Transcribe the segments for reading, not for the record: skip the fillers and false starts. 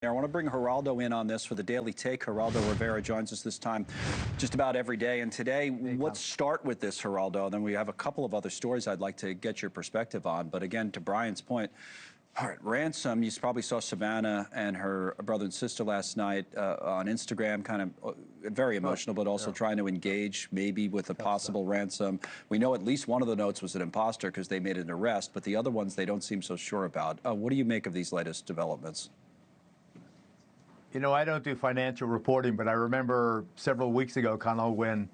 I want to bring Geraldo in on this for the Daily Take. Geraldo Rivera joins us this time just about every day. And today, let's start with this, Geraldo. Then we have a couple of other stories I'd like to get your perspective on. But again, to Brian's point, all right, ransom, you probably saw Savannah and her brother and sister last night on Instagram, kind of very emotional, but also trying to engage maybe with a possible ransom. We know at least one of the notes was an imposter because they made an arrest, but the other ones they don't seem so sure about. What do you make of these latest developments? You know, I don't do financial reporting, but I remember several weeks ago, Connell, when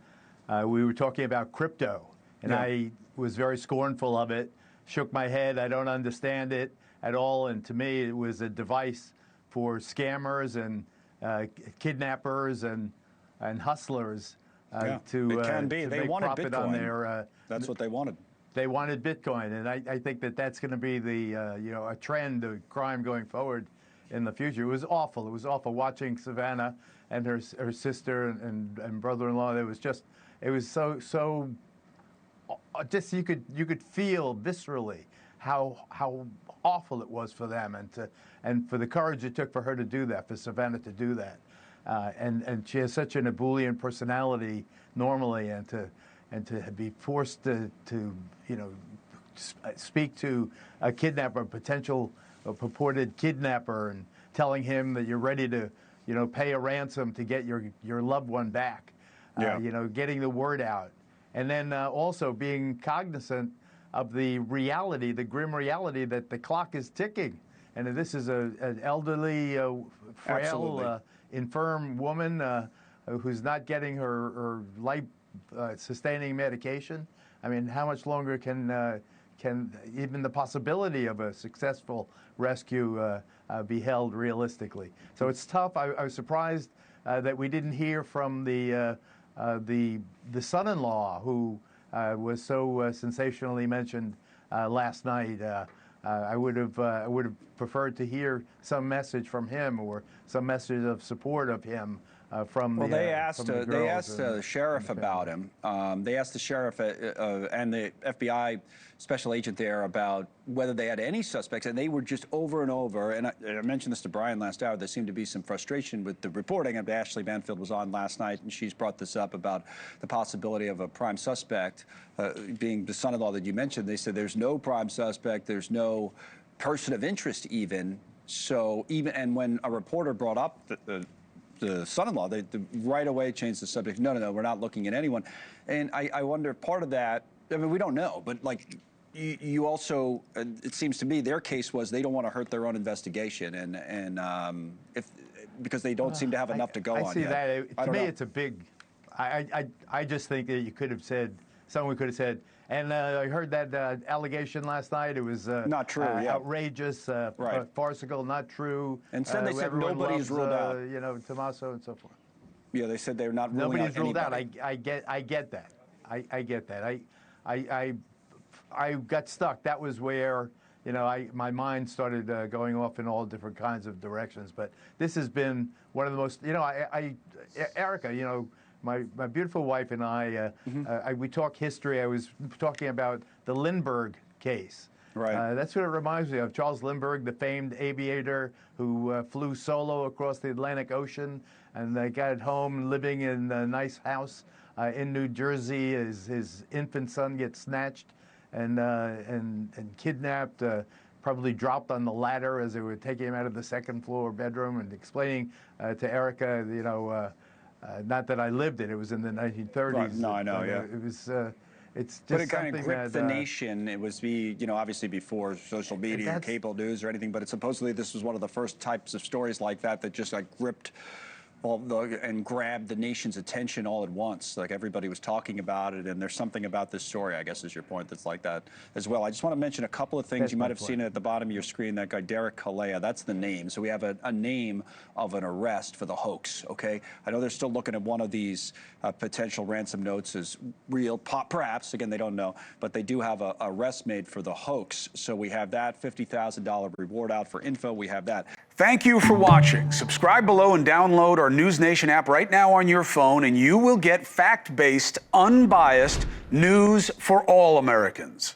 we were talking about crypto, and I was very scornful of it, shook my head, I don't understand it at all, and to me it was a device for scammers and kidnappers and hustlers to make profit Bitcoin on their... That's what they wanted. They wanted Bitcoin, and I think that that's going to be the, you know, a trend of crime going forward in the future. It was awful. It was awful watching Savannah and her sister and brother-in-law. It was just so just you could feel viscerally how awful it was for them, and for the courage it took for her to do that, for Savannah to do that, and she has such an ebullient personality normally, and to be forced to you know speak to a kidnapper, a purported kidnapper, and telling him that you're ready to, you know, pay a ransom to get your loved one back. You know, getting the word out, and then also being cognizant of the reality, the grim reality that the clock is ticking, and this is an elderly, frail, infirm woman who's not getting her life-sustaining medication. I mean, how much longer can even the possibility of a successful rescue be held realistically? So it's tough. I was surprised that we didn't hear from the son-in-law who was so sensationally mentioned last night. I would have preferred to hear some message from him, or some message of support of him. They asked the sheriff about him. They asked the sheriff and the FBI special agent there about whether they had any suspects, and they were just over and over. And I mentioned this to Brian last hour. There seemed to be some frustration with the reporting. And Ashley Banfield was on last night, and she's brought this up about the possibility of a prime suspect being the son-in-law that you mentioned. They said there's no prime suspect, there's no person of interest even. So and when a reporter brought up the son-in-law, they right away changed the subject. No, we're not looking at anyone. And I wonder, part of that, I mean, we don't know, but like you also, it seems to me their case was they don't want to hurt their own investigation, and because they don't seem to have enough to go on. I see that. To me, it's a big. I just think that you could have said, someone could have said, and I heard that allegation last night. It was not true, outrageous, farcical, not true. And said they said nobody's ruled out. You know, Tommaso and so forth. Yeah, they said they're not ruling out anybody. Nobody's ruled out. I get that. I get that. I got stuck. That was where, you know, my mind started going off in all different kinds of directions. But this has been one of the most, you know, Erica, you know, my beautiful wife and I, we talk history. I was talking about the Lindbergh case. Right. That's what it reminds me of. Charles Lindbergh, the famed aviator who flew solo across the Atlantic Ocean, and got home living in a nice house in New Jersey. His infant son gets snatched and kidnapped, probably dropped on the ladder as they were taking him out of the second floor bedroom, and explaining to Erica, you know, not that I lived it. It was in the 1930s. Right. No, I know. It was. It's just but it kind of gripped the nation. It was, you know, obviously before social media or cable news or anything. But supposedly this was one of the first types of stories like that just like gripped and grabbed the nation's attention all at once. Like everybody was talking about it, and there's something about this story, I guess is your point, that's like that as well. I just want to mention a couple of things. You might have seen it at the bottom of your screen, that guy Derek Kalea, that's the name. So we have a name of an arrest for the hoax, okay? I know they're still looking at one of these potential ransom notes as real, perhaps, again, they don't know, but they do have a arrest made for the hoax. So we have that $50,000 reward out for info. We have that. Thank you for watching. Subscribe below and download our NewsNation app right now on your phone, and you will get fact-based, unbiased news for all Americans.